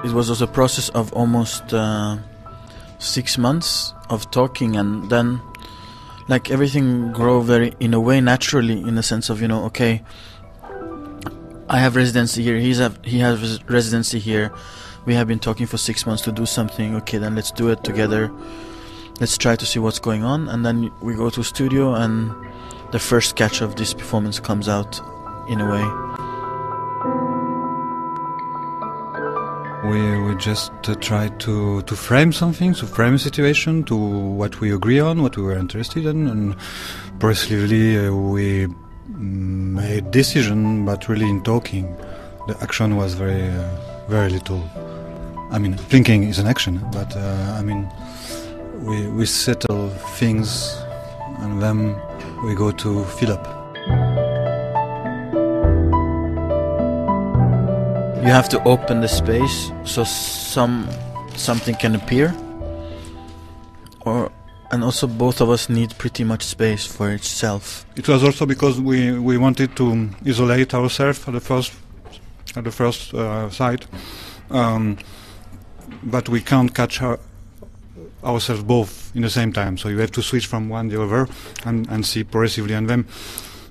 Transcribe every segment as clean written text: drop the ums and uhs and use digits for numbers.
It was also a process of almost 6 months of talking, and then like everything grew very, in a way, naturally, in the sense of, okay, I have residency here, he has residency here, we have been talking for 6 months to do something, okay, then let's do it together, let's try to see what's going on, and then we go to studio and the first sketch of this performance comes out, in a way. We just try to frame something, to frame a situation, to what we agree on, what we were interested in, and progressively we made decision, but really in talking, the action was very, very little. I mean, thinking is an action, but we settle things, and then we go to fill up. You have to open the space so something can appear, and also both of us need pretty much space for itself. It was also because we wanted to isolate ourselves at the first site, but we can't catch ourselves both in the same time. So you have to switch from one to the other and see progressively, and then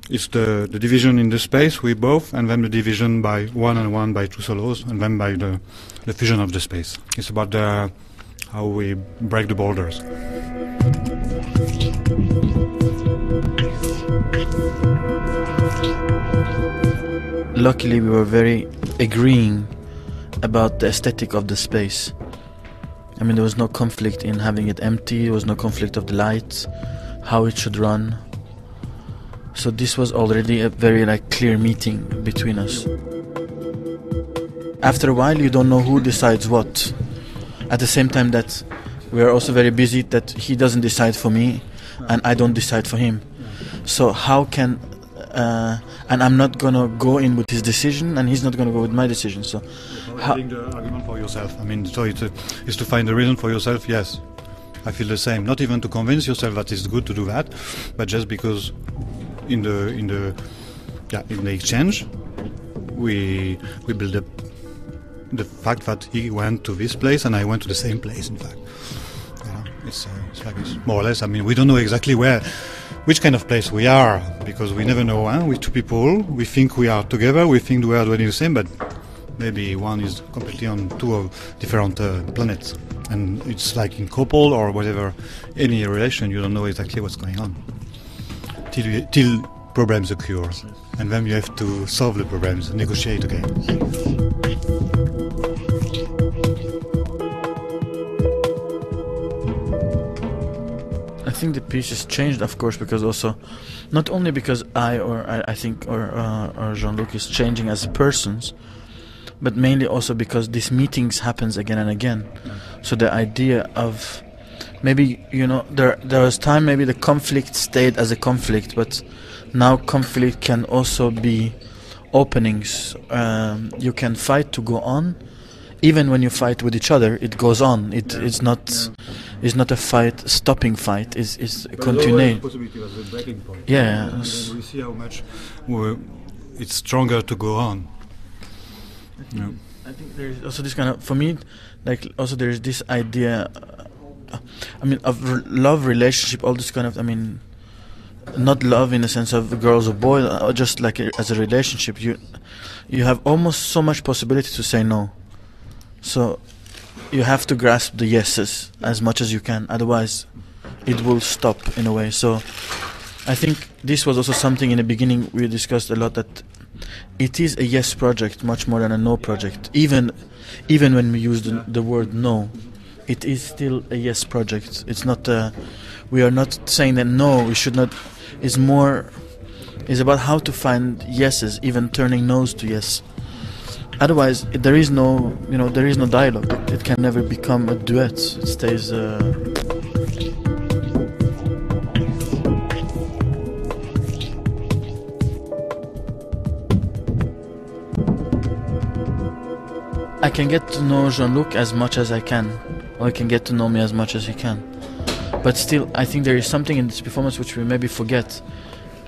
it's the division in the space, we both, and then the division by one and one by two solos, and then by the fusion of the space. It's about how we break the borders. Luckily, we were very agreeing about the aesthetic of the space. I mean, there was no conflict in having it empty, there was no conflict of the lights, how it should run. So this was already a very clear meeting between us. After a while, you don't know who decides what. At the same time that we are also very busy, that he doesn't decide for me and I don't decide for him. So how can and I'm not gonna go in with his decision and he's not gonna go with my decision. So finding the argument for yourself. I mean, so it's to find the reason for yourself. Yes, I feel the same. Not even to convince yourself that it's good to do that, but just because in the exchange we build up the fact that he went to this place and I went to the same place. In fact, it's like this, more or less. I mean, we don't know exactly which kind of place we are, because we never know. We're two people. We think we are together. We think we are doing the same, but maybe one is completely on two different planets. And it's like in couple or whatever, any relation, you don't know exactly what's going on till problems occur, and then you have to solve the problems, negotiate again. I think the piece has changed, of course, because also, not only because I think Jean-Luc is changing as persons, but mainly also because these meetings happens again and again. So the idea of maybe, there was time maybe the conflict stayed as a conflict, but now conflict can also be openings. You can fight to go on. Even when you fight with each other, it goes on. It's not a fight, stopping fight. It's continuing. Possibility as a breaking point. Yeah. And then we see how much it's stronger to go on. I think there's also this kind of, for me, also there's this idea, of love, relationship, all this kind of, not love in the sense of girls or boys, or just as a relationship, you have almost so much possibility to say no. So you have to grasp the yeses as much as you can, otherwise it will stop in a way. So I think this was also something in the beginning we discussed a lot, that it is a yes project much more than a no project. Even when we use the word no, it is still a yes project. It's not. We are not saying that no, we should not. It's about how to find yeses, even turning no's to yes. Otherwise, there is no dialogue. It can never become a duet. It stays. I can get to know Jean-Luc as much as I can, or he can get to know me as much as he can. But still, I think there is something in this performance which we maybe forget.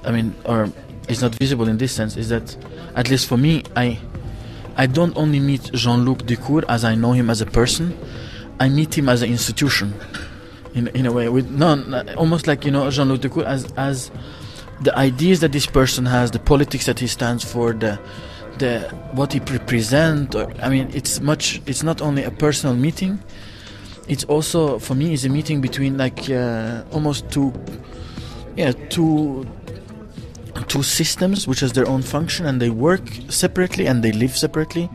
I mean, or is not visible in this sense, is that, at least for me, I don't only meet Jean-Luc Ducourt as I know him as a person, I meet him as an institution, in a way, with almost like, you know, Jean-Luc Ducourt as the ideas that this person has, the politics that he stands for, the what he represents. I mean, it's not only a personal meeting. It's also, for me, is a meeting between like almost two systems which has their own function, and they work separately and they live separately,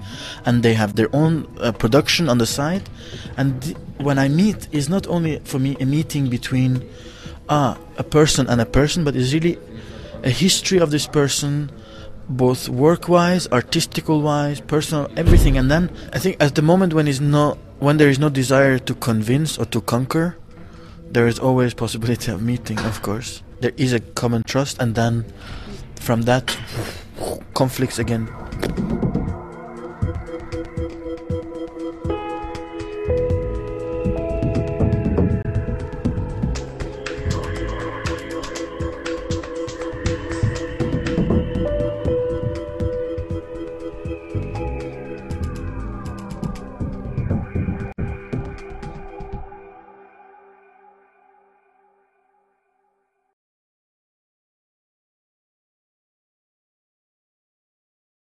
and they have their own production on the side. And when I meet, is not only for me a meeting between a person and a person, but is really a history of this person, both work-wise, artistical-wise, personal, everything. And then I think at the moment when there is no desire to convince or to conquer, there is always possibility of meeting, of course. There is a common trust, and then from that, conflicts again